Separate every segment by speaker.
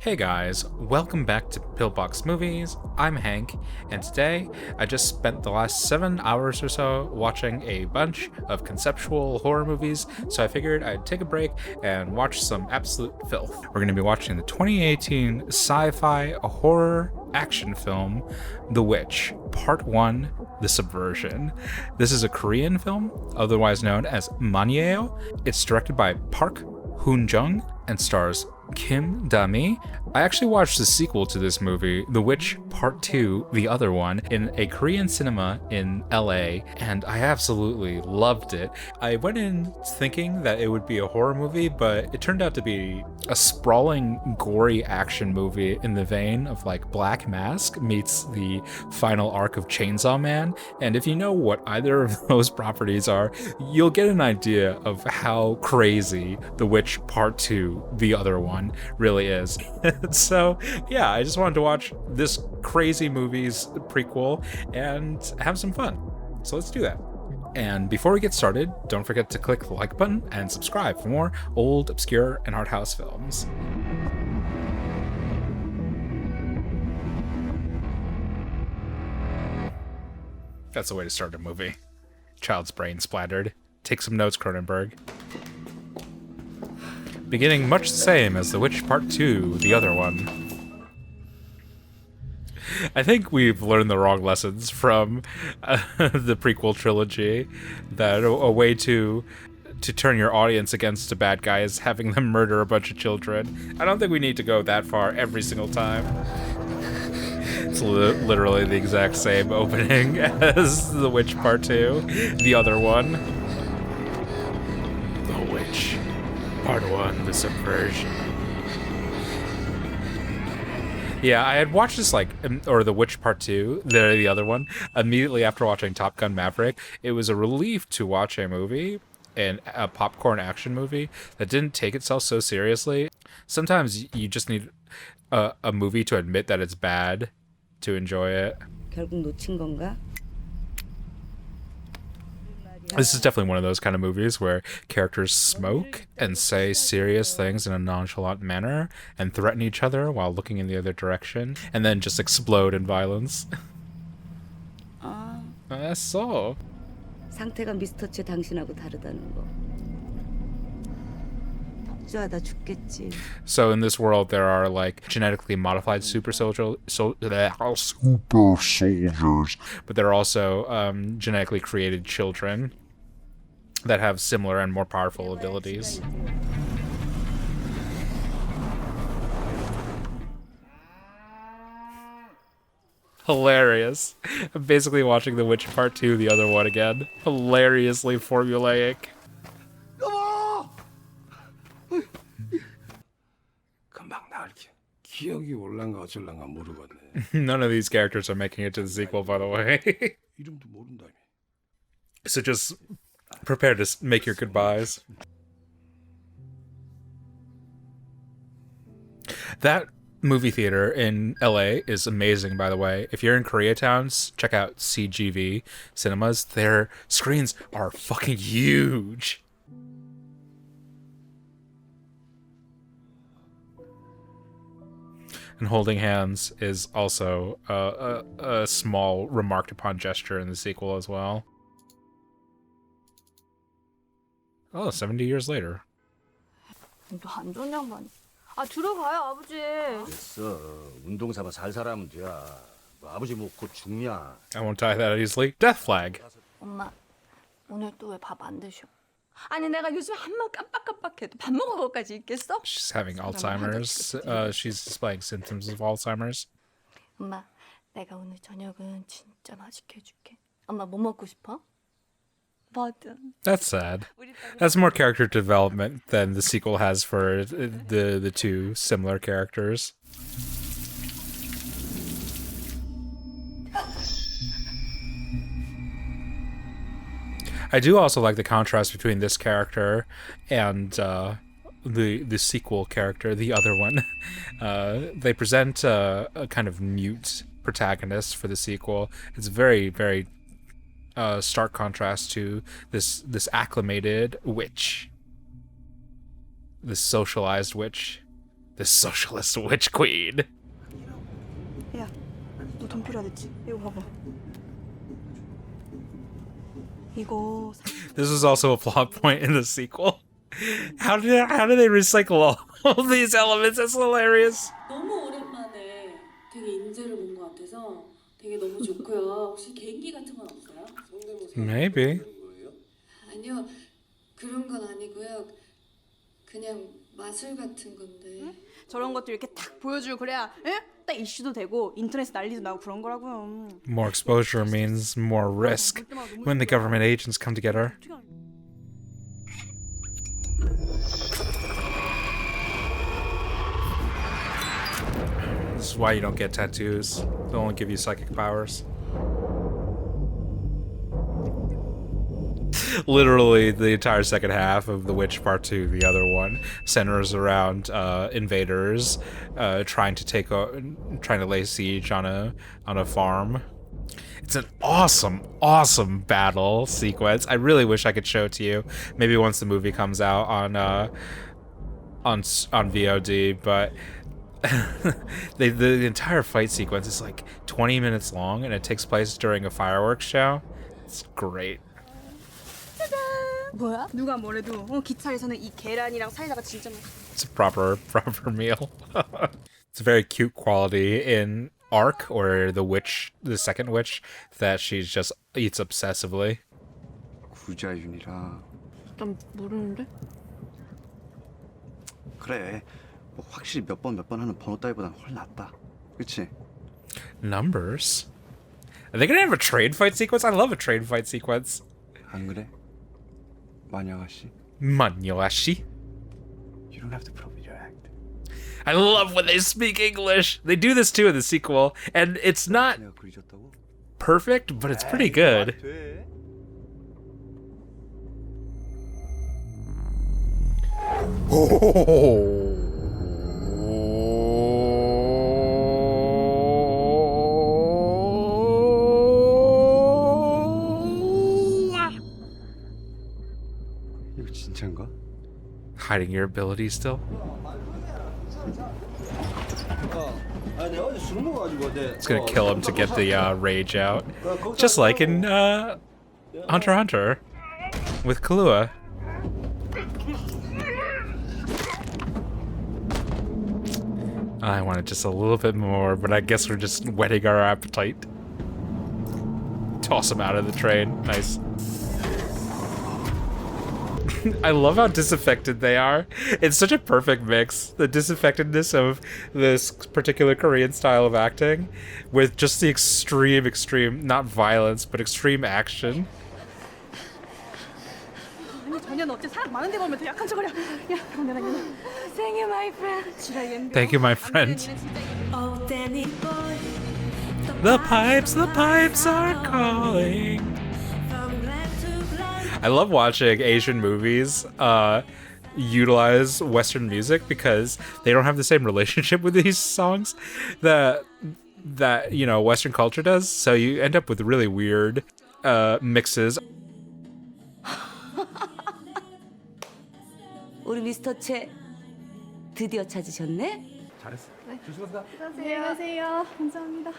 Speaker 1: Hey guys, welcome back to Pillbox Movies. I'm Hank, and today I just spent the last 7 hours or so watching a bunch of conceptual horror movies, so I figured I'd take a break and watch some absolute filth. We're going to be watching the 2018 sci-fi horror action film, The Witch, Part 1, The Subversion. This is a Korean film, otherwise known as Manyeo. It's directed by Park Hoon-jung and stars Kim Da-mi. I actually watched the sequel to this movie, The Witch Part 2, the other one, in a Korean cinema in LA, and I absolutely loved it. I went in thinking that it would be a horror movie, but it turned out to be a sprawling, gory action movie in the vein of like Black Mask meets the final arc of Chainsaw Man, and if you know what either of those properties are, you'll get an idea of how crazy The Witch Part 2, the other one, really is. So yeah, I just wanted to watch this crazy movie's prequel and have some fun. So let's do that. And before we get started, don't forget to click the like button and subscribe for more old, obscure, and art house films. That's the way to start a movie. Child's brain splattered. Take some notes, Cronenberg. Beginning much the same as The Witch Part 2, the other one. I think we've learned the wrong lessons from the prequel trilogy, that a way to turn your audience against a bad guy is having them murder a bunch of children. I don't think we need to go that far every single time. It's literally the exact same opening as The Witch Part 2, the other one. The Witch Part 1, The Subversion. Yeah, I had watched this, or The Witch Part 2, the other one, immediately after watching Top Gun Maverick. It was a relief to watch a movie, a popcorn action movie, that didn't take itself so seriously. Sometimes you just need a movie to admit that it's bad to enjoy it.
Speaker 2: 결국 놓친 건가?
Speaker 1: This is definitely one of those kind of movies where characters smoke and say serious things in a nonchalant manner and threaten each other while looking in the other direction and then just explode in violence. That's so.
Speaker 2: 상태가 미스터치 당신하고 다르다는 거. 폭주하다 죽겠지.
Speaker 1: So in this world there are like genetically modified super soldiers, but there are also genetically created children that have similar and more powerful abilities. Hilarious. I'm basically watching The Witch Part 2, the other one again. Hilariously formulaic. None of these characters are making it to the sequel, by the way. So just prepare to make your goodbyes. That movie theater in LA is amazing, by the way. If you're in Koreatown, check out CGV cinemas. Their screens are fucking huge. And holding hands is also a small remarked upon gesture in the sequel as well. Oh, 70 years later.
Speaker 3: 너 안 좋은 양반. 아 들어가요 아버지.
Speaker 4: 됐어. 운동 삼아 잘 살아면 돼. 너 아버지 뭐 곧 죽냐?
Speaker 1: I won't die that easily. Death flag.
Speaker 3: 엄마 오늘 또 왜 밥 안 드셔? 아니 내가 요즘 한번 깜빡깜빡해도 밥 먹을 것까지 있겠어?
Speaker 1: She's having Alzheimer's. She's displaying symptoms of Alzheimer's.
Speaker 3: 엄마 내가 오늘 저녁은 진짜 맛있게 해줄게. 엄마 뭐 먹고 싶어? 뭐든.
Speaker 1: That's sad. That's more character development than the sequel has for the two similar characters. I do also like the contrast between this character and the sequel character, the other one. They present a kind of mute protagonist for the sequel. It's very, very stark contrast to this acclimated witch, this socialized witch, this socialist witch queen.
Speaker 5: 야, 너 돈 필요하댔지? 이거 봐봐. 이거
Speaker 1: This was also a plot point in the sequel. How do they recycle all these elements? That's hilarious.
Speaker 6: 너무 오랜만에 되게 인재를 본 것 같아서 되게 너무 좋고요. 혹시 개인기 같은 건 없어요?
Speaker 1: Maybe.
Speaker 6: 아니요, 그런 건 아니고요. 그냥 마술 같은 건데.
Speaker 5: 저런 것도 이렇게 딱 보여주고 그래야 에? 딱 이슈도 되고 인터넷에 난리도 나고 그런 거라고요.
Speaker 1: More exposure means more risk when the government agents come together. This is why you don't get tattoos. They only give you psychic powers. Literally, the entire second half of The Witch Part 2, the other one, centers around invaders trying to lay siege on a farm. It's an awesome battle sequence. I really wish I could show it to you. Maybe once the movie comes out on VOD, but the entire fight sequence is like 20 minutes long, and it takes place during a fireworks show. It's great.
Speaker 5: 뭐야? 누가 뭐래도 기차에서는 이 계란이랑 사이다가 진짜 맛있어.
Speaker 1: It's a proper meal. It's a very cute quality in Ark, or the second witch, that she just eats obsessively.
Speaker 7: 구자윤이라.
Speaker 3: 난 모르는데?
Speaker 7: 그래. 뭐 확실히 몇 번 하는 번호 따위보단 훨 낫다. 그치?
Speaker 1: Numbers? Are they gonna have a trade fight sequence? I love a trade fight sequence.
Speaker 7: 안 그래? 마녀 아가씨.
Speaker 1: Manyeo.
Speaker 7: You don't have to put up with your act.
Speaker 1: I love when they speak English. They do this too in the sequel, and it's not
Speaker 7: 내가 그리졌다고?
Speaker 1: perfect, but it's pretty good.
Speaker 7: 돼. 이거 진짜인가?
Speaker 1: Hiding your abilities still? It's gonna kill him to get the rage out. Just like in Hunter x Hunter with Kahlua. I wanted just a little bit more, but I guess we're just whetting our appetite. Toss him out of the train. Nice. I love how disaffected they are. It's such a perfect mix. The disaffectedness of this particular Korean style of acting with just the extreme, not violence, but extreme action.
Speaker 5: 아니 전혀는 어째 사람 많은 데 보면 더 약한 척하려. 야, 그럼 내가 얘는
Speaker 3: Thank you, my friend.
Speaker 5: 지랄 얘는.
Speaker 1: Thank you, my friend.
Speaker 6: Oh, Danny boy.
Speaker 1: The pipes are calling. I love watching Asian movies utilize Western music because they don't have the same relationship with these songs that Western culture does. So you end up with really weird mixes.
Speaker 2: 우리 미스터 채 드디어 찾으셨네?
Speaker 3: 안녕하세요. 감사합니다.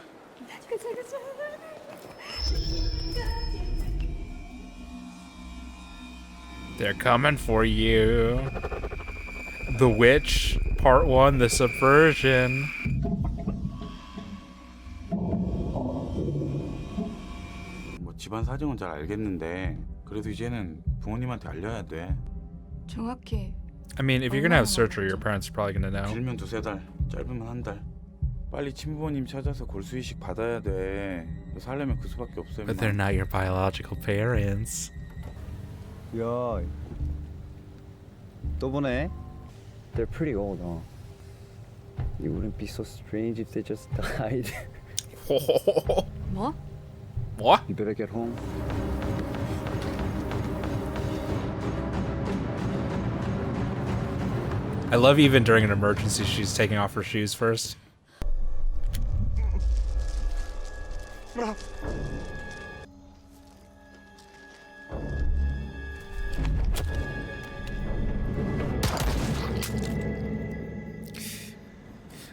Speaker 1: They're coming for you. The Witch, Part 1, The Subversion.
Speaker 8: 뭐 집안 사정은 잘 알겠는데 그래도 이제는 부모님한테 알려야 돼.
Speaker 3: 정확히
Speaker 1: I mean, if you're gonna have surgery, your parents are probably gonna know.
Speaker 8: 길면 두세 달, 짧으면 한 달. 빨리 친부모님 찾아서 골수 이식 받아야 돼. 너 살려면 그 수밖에 없어.
Speaker 1: But they're not your biological parents.
Speaker 7: 야, 또 보네. They're pretty old, huh? You wouldn't be so strange if they just died.
Speaker 3: 뭐?
Speaker 1: What?
Speaker 7: You better get home.
Speaker 1: I love even during an emergency, she's taking off her shoes first.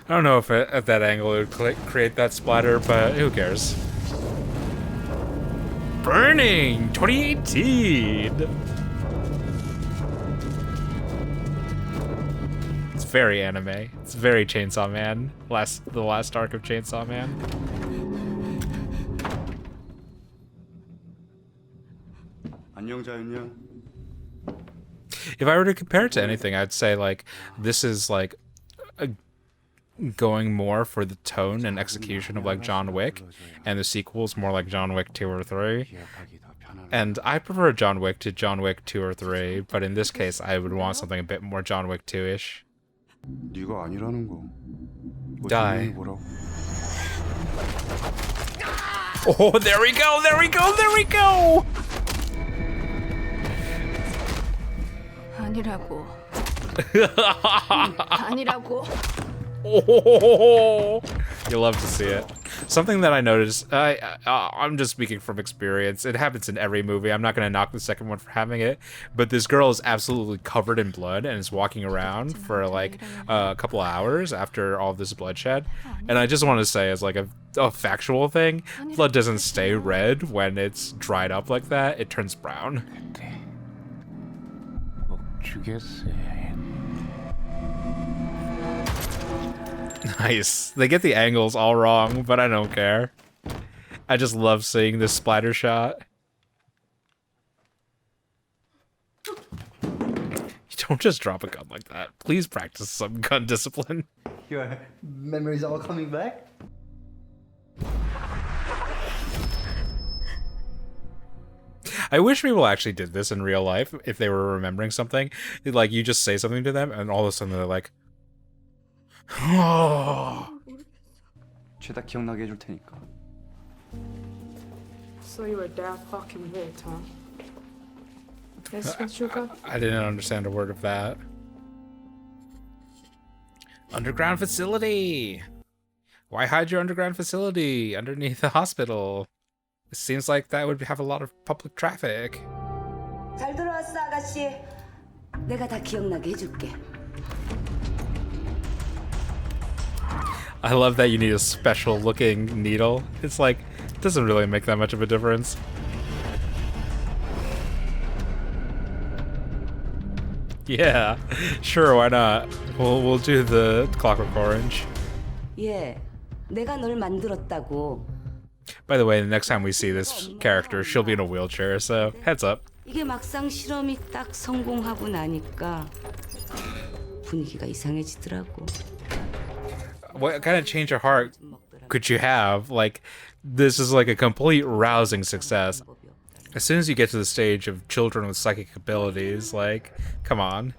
Speaker 1: I don't know if at that angle it would create that splatter, but who cares? Burning 2018. It's very anime. It's very Chainsaw Man. The last arc of Chainsaw Man.
Speaker 7: 안녕 자연이야.
Speaker 1: If I were to compare it to anything, I'd say like this is like going more for the tone and execution of like John Wick, and the sequel's more like John Wick 2 or 3. And I prefer John Wick to John Wick 2 or 3, but in this case I would want something a bit more John Wick 2-ish.
Speaker 8: 네가 아니라는 거.
Speaker 1: Die. Oh, there we go, there we go, there we go!
Speaker 3: 아니라고. 아니라고.
Speaker 1: Oh, you love to see it. Something that I noticed, I'm just speaking from experience. It happens in every movie. I'm not going to knock the second one for having it, but this girl is absolutely covered in blood and is walking around for like a couple of hours after all this bloodshed. And I just want to say, as like a factual thing, blood doesn't stay red when it's dried up like that. It turns brown. Nice. They get the angles all wrong, but I don't care. I just love seeing this splatter shot. You don't just drop a gun like that. Please practice some gun discipline.
Speaker 7: Your memories all coming back?
Speaker 1: I wish people actually did this in real life if they were remembering something. Like, you just say something to them, and all of a sudden they're like, oh.
Speaker 7: 죄다 기억나게 해줄 테니까.
Speaker 6: So you were that fucking weird, huh? That's what you got?
Speaker 1: I didn't understand a word of that. Underground facility! Why hide your underground facility underneath the hospital? It seems like that would have a lot of public traffic.
Speaker 2: 잘 들어왔어, 아가씨. 내가 다 기억나게 해줄게.
Speaker 1: I love that you need a special looking needle. It's like, it doesn't really make that much of a difference. Yeah, sure, why not? We'll do the Clockwork Orange.
Speaker 2: 예, 내가 널 만들었다고.
Speaker 1: By the way, the next time we see this character, she'll be in a wheelchair, so heads up.
Speaker 2: 이게 막상 실험이 딱 성공하고 나니까 분위기가 이상해지더라고.
Speaker 1: What kind of change of heart could you have? Like, this is like a complete rousing success. As soon as you get to the stage of children with psychic abilities, like, come on.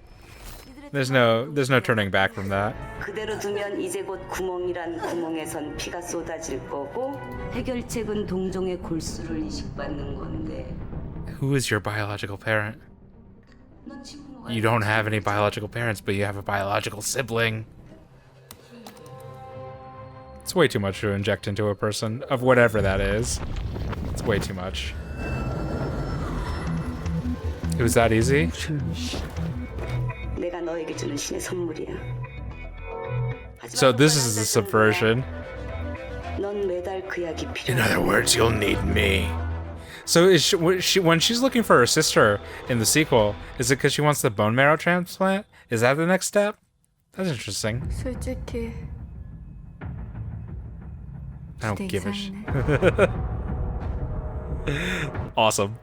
Speaker 1: There's no turning back from that.
Speaker 2: 그대로 두면 이제 곧 구멍이란 구멍에선 피가 쏟아질 거고 해결책은 동종의 골수를 이식받는 건데.
Speaker 1: Who is your biological parent?
Speaker 2: 넌 친구가
Speaker 1: You don't have any biological parents, but you have a biological sibling. It's way too much to inject into a person, of whatever that is. It's way too much. It was that easy?
Speaker 2: 내가 너에게 주는 신의 선물이야.
Speaker 1: So this is the subversion.
Speaker 2: 넌 매달 그 약이 필요해.
Speaker 1: In other words, you'll need me. So is when she's looking for her sister in the sequel, is it because she wants the bone marrow transplant? Is that the next step? That's interesting.
Speaker 3: 솔직히
Speaker 1: I don't give a shit.
Speaker 3: 이상이네.
Speaker 1: Awesome.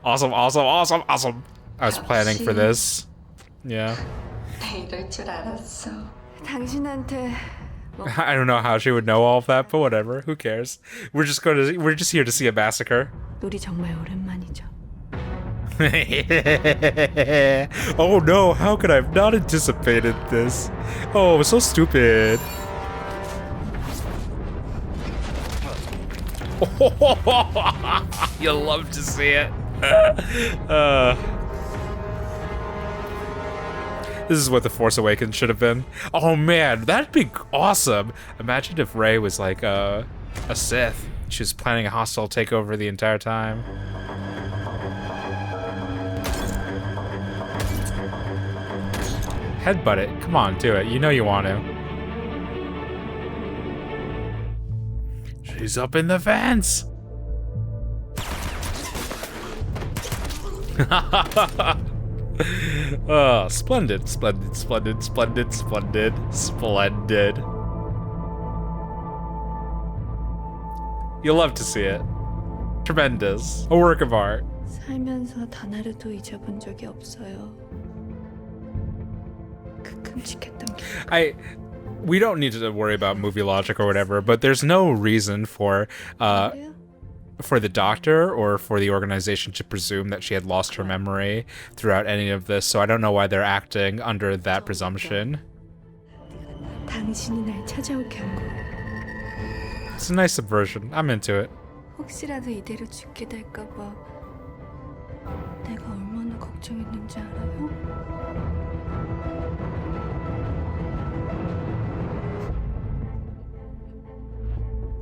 Speaker 1: I was planning for this. Yeah.
Speaker 3: 이럴 줄 알았어. 당신한테
Speaker 1: I don't know how she would know all of that, but whatever. Who cares? We're just here to see a massacre.
Speaker 3: 우리 정말 오랜만이죠.
Speaker 1: Oh no, how could I have not anticipated this? Oh, so stupid. You'll love to see it. This is what The Force Awakens should have been. Oh man, that'd be awesome. Imagine if Rey was like a Sith. She was planning a hostile takeover the entire time. Headbutt it. Come on, do it. You know you want to. He's up in the fence. Oh, splendid, splendid, splendid, splendid, splendid, splendid. You'll love to see it. Tremendous. A work of art.
Speaker 3: 살면서 단 하루도 잊어본 적이 없어요. 그 끔찍했던 게.
Speaker 1: We don't need to worry about movie logic or whatever, but there's no reason for the doctor or for the organization to presume that she had lost her memory throughout any of this, so I don't know why they're acting under that presumption.
Speaker 3: 당신이 날 찾아오게 한 거야.
Speaker 1: It's a nice subversion. I'm into it.
Speaker 3: 혹시라도 이대로 죽게 될까 봐 내가 얼마나 걱정했는지 알아요?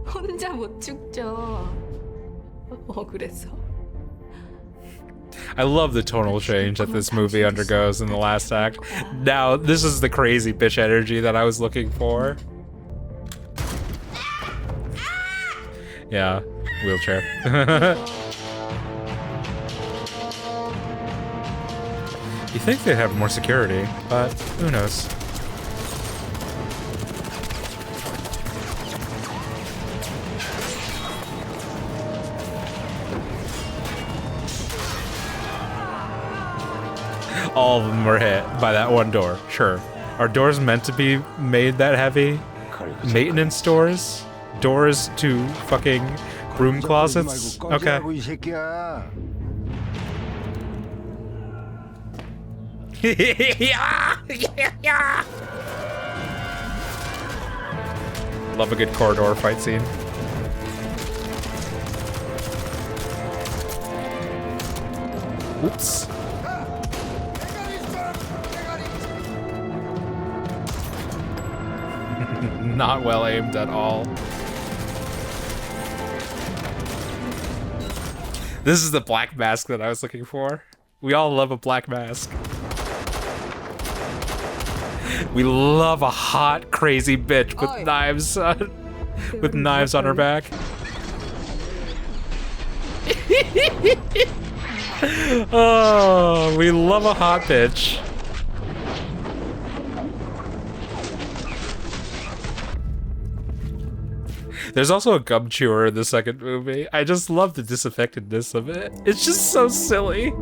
Speaker 3: 혼자 못 죽죠. 억울해서.
Speaker 1: I love the tonal change that this movie undergoes in the last act. Now, this is the crazy bitch energy that I was looking for. Yeah, wheelchair. You think they'd have more security, but who knows? All of them were hit by that one door. Sure. Are doors meant to be made that heavy? Maintenance doors? Doors to fucking broom closets? Okay. Love a good corridor fight scene. Oops. Not well aimed at all. This is the black mask that I was looking for. We all love a black mask. We love a hot, crazy bitch with knives on her back. Oh, we love a hot bitch. There's also a gum chewer in the second movie. I just love the disaffectedness of it. It's just so silly.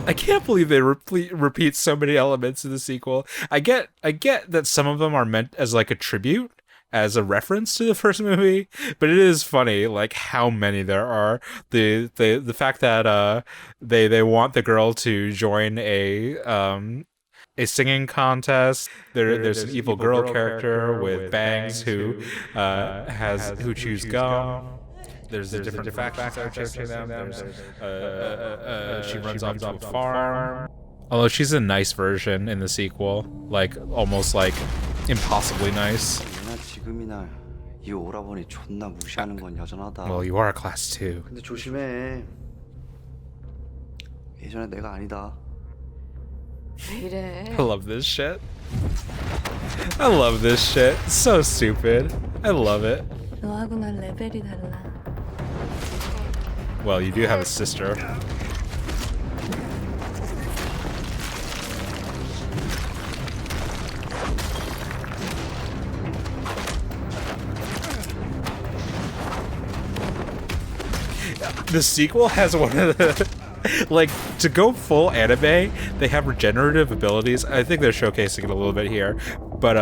Speaker 1: I can't believe they repeat so many elements in the sequel. I get that some of them are meant as like a tribute, as a reference to the first movie, but it is funny like how many there are. The fact that they want the girl to join a singing contest. There's an evil girl character with bangs who chews gum. There's the different factions that are chasing them. She runs off to a farm. Although she's a nice version in the sequel, like almost like impossibly nice. Well, you are a class 2.
Speaker 7: 근데 조심해. 예전에 내가 아니다.
Speaker 3: 왜 이래?
Speaker 1: I love this shit. I love this shit. It's so stupid. I love it.
Speaker 3: 너하고 난 레벨이 달라.
Speaker 1: Well, you do have a sister. The sequel has one of the... Like, to go full anime, they have regenerative abilities. I think they're showcasing it a little bit here. But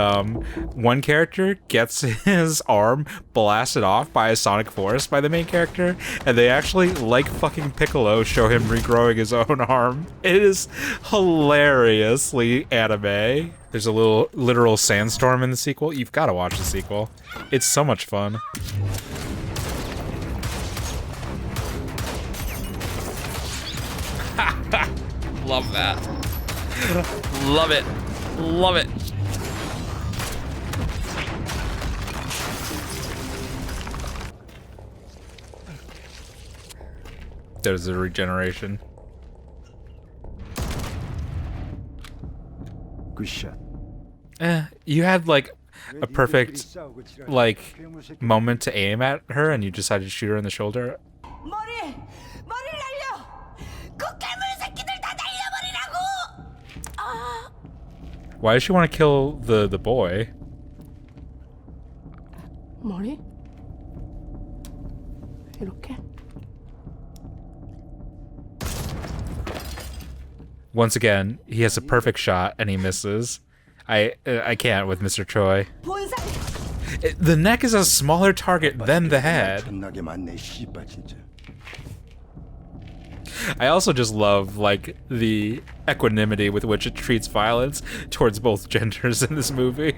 Speaker 1: one character gets his arm blasted off by a sonic force by the main character, and they actually, like fucking Piccolo, show him regrowing his own arm. It is hilariously anime. There's a little literal sandstorm in the sequel. You've got to watch the sequel. It's so much fun. Love that. Love it. Love it. There's a regeneration.
Speaker 7: Good shot.
Speaker 1: You had like a perfect like moment to aim at her, and you decided to shoot her in the shoulder.
Speaker 2: 머리 날려. 그 괴물 새끼들 다 날려버리라고.
Speaker 1: Why does she want to kill the boy?
Speaker 3: 머리? 이렇게?
Speaker 1: Once again, he has a perfect shot and he misses. I can't with Mr. Choi. The neck is a smaller target than the head.
Speaker 4: 존나게 많네 씨발 진짜.
Speaker 1: I also just love like the equanimity with which it treats violence towards both genders in this movie.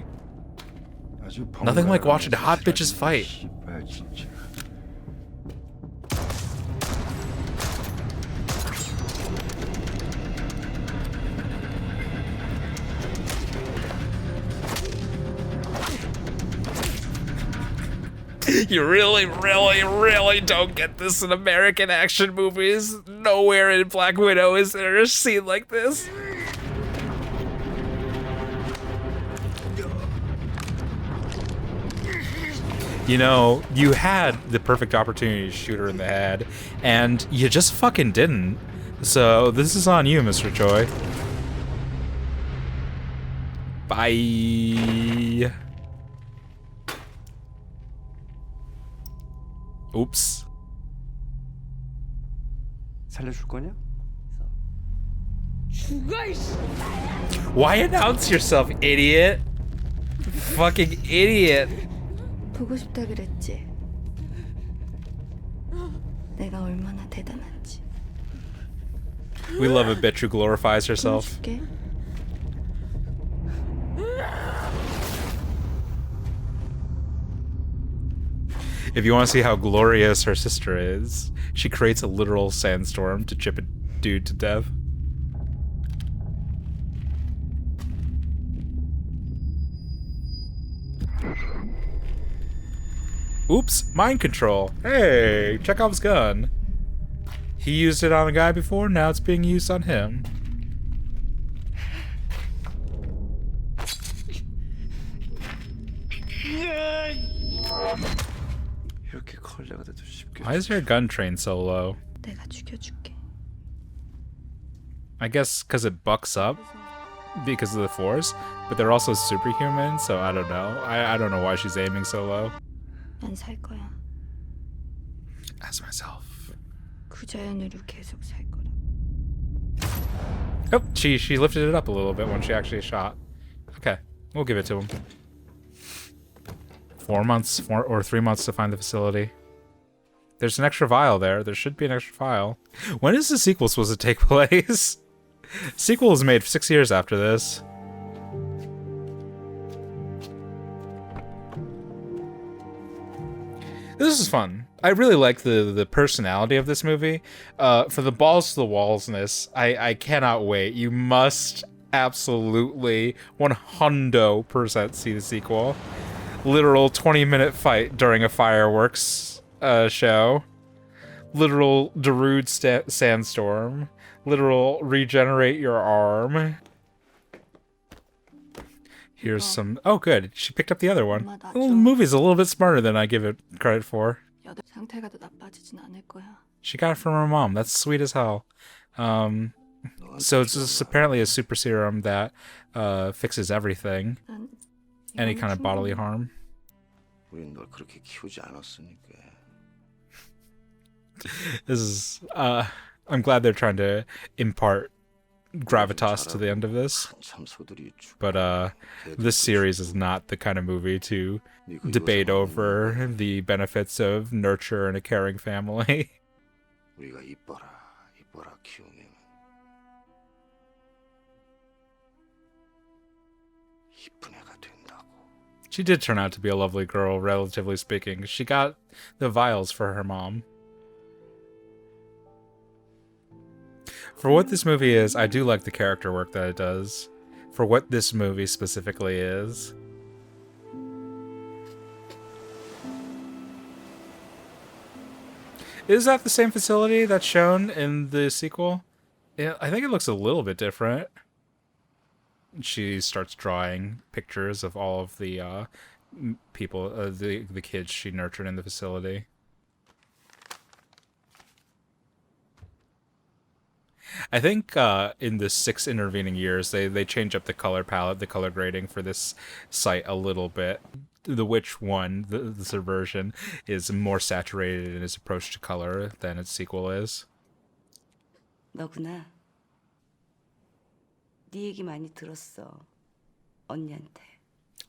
Speaker 1: Nothing like watching hot bitches fight.
Speaker 4: 씨발 진짜.
Speaker 1: You really, really, really don't get this in American action movies. Nowhere in Black Widow is there a scene like this. You know, you had the perfect opportunity to shoot her in the head, and you just fucking didn't. So this is on you, Mr. Choi. Bye. Oops.
Speaker 7: 살려줄 거냐?
Speaker 1: Why announce yourself, idiot? Fucking idiot.
Speaker 3: 보고 싶다 그랬지. 내가 얼마나 대단한지.
Speaker 1: We love a bitch who glorifies herself.
Speaker 3: 보여줄게.
Speaker 1: If you want to see how glorious her sister is, she creates a literal sandstorm to chip a dude to death. Oops, mind control. Hey, Chekhov's gun. He used it on a guy before, now it's being used on him.
Speaker 7: 이렇게 걸레가 돼도 쉽게.
Speaker 1: Why is your gun trained so low?
Speaker 3: 내가 죽여줄게.
Speaker 1: I guess because it bucks up because of the force, but they're also superhuman, so I don't know. I don't know why she's aiming so low.
Speaker 3: 난 살 거야.
Speaker 1: As myself.
Speaker 3: 구자연으로 계속 살 거라.
Speaker 1: Oh, she lifted it up a little bit when she actually shot. Okay, we'll give it to him. 4 months, 3 months to find the facility. There's an extra vial there. There should be an extra vial. When is the sequel supposed to take place? Sequel was made 6 years after this. This is fun. I really like the personality of this movie. For the balls to the wallsness, I cannot wait. You must absolutely 100% see the sequel. Literal 20-minute fight during a fireworks show. Literal Darude sandstorm. Literal regenerate your arm. Here's some... Oh, good. She picked up the other one. The movie's a little bit smarter than I give it credit for.
Speaker 3: 상태가 더 나빠지진 않을 거야.
Speaker 1: She got it from her mom. That's sweet as hell. So it's just apparently a super serum that fixes everything.
Speaker 3: 난
Speaker 1: Any kind of bodily harm.
Speaker 4: 우린 널 그렇게 키우지 않았으니까.
Speaker 1: This is... I'm glad they're trying to impart gravitas to the end of this.
Speaker 4: 한참 소들이 죽.
Speaker 1: But this series is not the kind of movie to debate over the benefits of nurture and a caring family.
Speaker 4: 우리가 이뻐라 키우면 이쁜 애가 된다고.
Speaker 1: She did turn out to be a lovely girl, relatively speaking. She got the vials for her mom. For what this movie is, I do like the character work that it does. For what this movie specifically is. Is that the same facility that's shown in the sequel? Yeah, I think it looks a little bit different. she starts drawing pictures of all of the people, the kids she nurtured in the facility. I think in the 6 intervening years, they change up the color palette, the color grading for this site a little bit. The Witch 1, the Subversion, is more saturated in its approach to color than its sequel is.
Speaker 2: 너구나. 네 얘기 많이 들었어. 언니한테.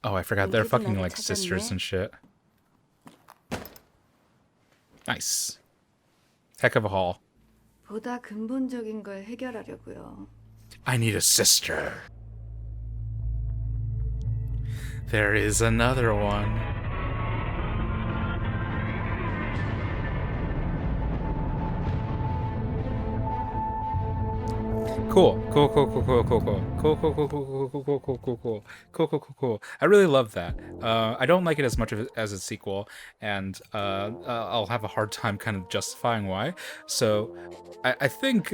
Speaker 1: Oh, I forgot they're
Speaker 2: 언제든
Speaker 1: fucking
Speaker 2: 나를
Speaker 1: like
Speaker 2: 찾았네.
Speaker 1: sisters and shit. Nice. Heck of a haul.
Speaker 3: 보다 근본적인 걸 해결하려고요.
Speaker 1: I need a sister. There is another one. Cool. I really love that. I don't like it as much as its sequel, and I'll have a hard time kind of justifying why. So I think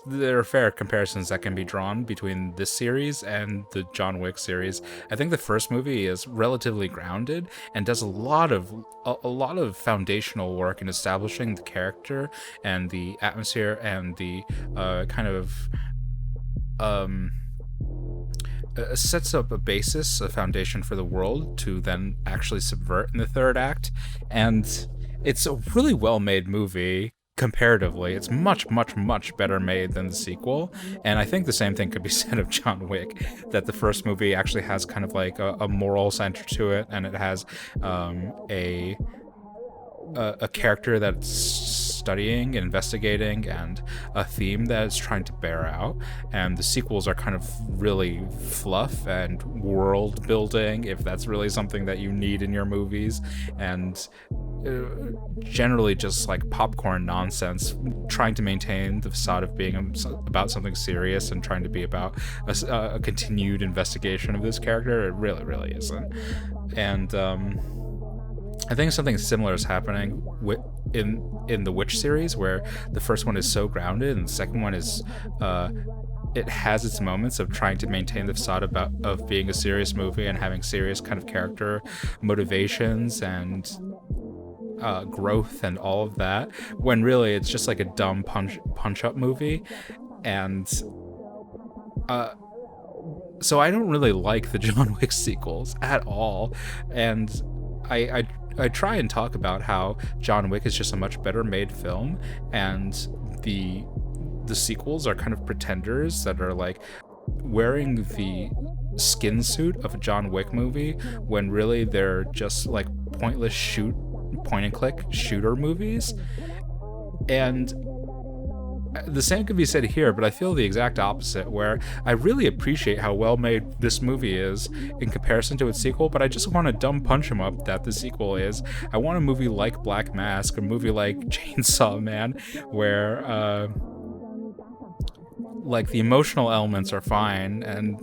Speaker 1: there are fair comparisons that can be drawn between this series and the John Wick series. I think the first movie is relatively grounded and does a lot of foundational work in establishing the character and the atmosphere and the kind of sets up a basis, a foundation for the world to then actually subvert in the third act. And it's a really well-made movie. Comparatively, it's much better made than the sequel, and I think the same thing could be said of John Wick, that the first movie actually has kind of like a moral center to it, and it has a character that's studying and investigating, and a theme that it's trying to bear out. And the sequels are kind of really fluff and world building, if that's really something that you need in your movies, and generally just like popcorn nonsense, trying to maintain the facade of being about something serious and trying to be about a continued investigation of this character. It really isn't. And I think something similar is happening in the Witch series, where the first one is so grounded and the second one is it has its moments of trying to maintain the facade of being a serious movie and having serious kind of character motivations and growth and all of that, when really it's just like a dumb punch up movie. And so I don't really like the John Wick sequels at all, and I try and talk about how John Wick is just a much better made film, and the sequels are kind of pretenders that are like wearing the skin suit of a John Wick movie, when really they're just like pointless point and click shooter movies. And the same could be said here, but I feel the exact opposite, where I really appreciate how well made this movie is in comparison to its sequel, but I just want to dumb punch him up that the sequel is. I want a movie like Black Mask, a movie like Chainsaw Man, where like the emotional elements are fine, and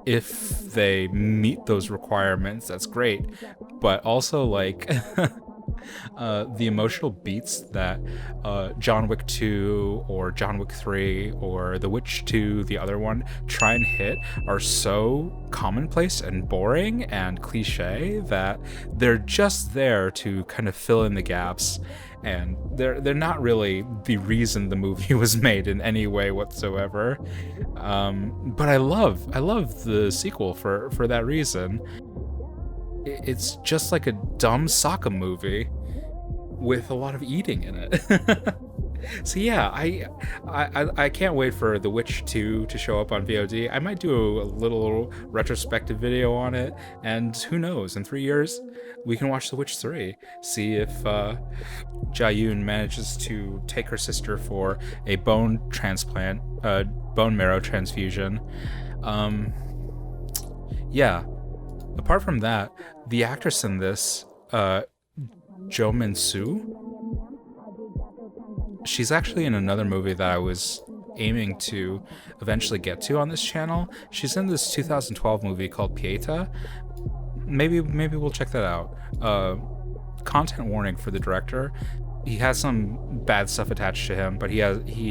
Speaker 1: if they meet those requirements, that's great. But also like the emotional beats that John Wick 2 or John Wick 3 or The Witch 2, the other one, try and hit are so commonplace and boring and cliche that they're just there to kind of fill in the gaps, and they're not really the reason the movie was made in any way whatsoever. But I love the sequel for that reason. It's just like a dumb soccer movie with a lot of eating in it. So yeah, I can't wait for The Witch 2 to show up on VOD. I might do a little retrospective video on it, and who knows, in 3 years we can watch The Witch 3, see if Jae-yoon manages to take her sister for a bone marrow transfusion. Yeah. Apart from that, the actress in this, Jo Min-soo, she's actually in another movie that I was aiming to eventually get to on this channel. She's in this 2012 movie called Pieta. Maybe we'll check that out. Content warning for the director. He has some bad stuff attached to him, but he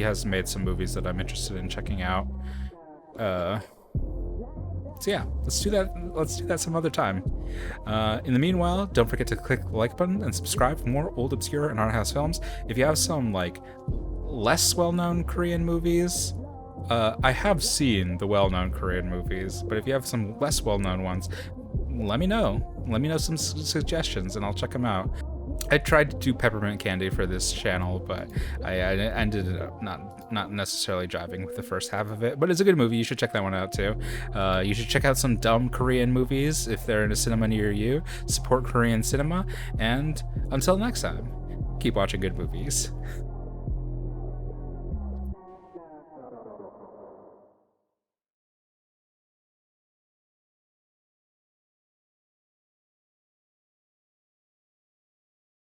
Speaker 1: has made some movies that I'm interested in checking out. So yeah, let's do that. Let's do that some other time. In the meanwhile, don't forget to click the like button and subscribe for more old, obscure, and art house films. If you have some like less well-known Korean movies, I have seen the well-known Korean movies, but if you have some less well-known ones, let me know. Let me know some suggestions, and I'll check them out. I tried to do Peppermint Candy for this channel, but I ended up not necessarily jiving with the first half of it. But it's a good movie. You should check that one out too. You should check out some dumb Korean movies if they're in a cinema near you. Support Korean cinema, and until next time, keep watching good movies.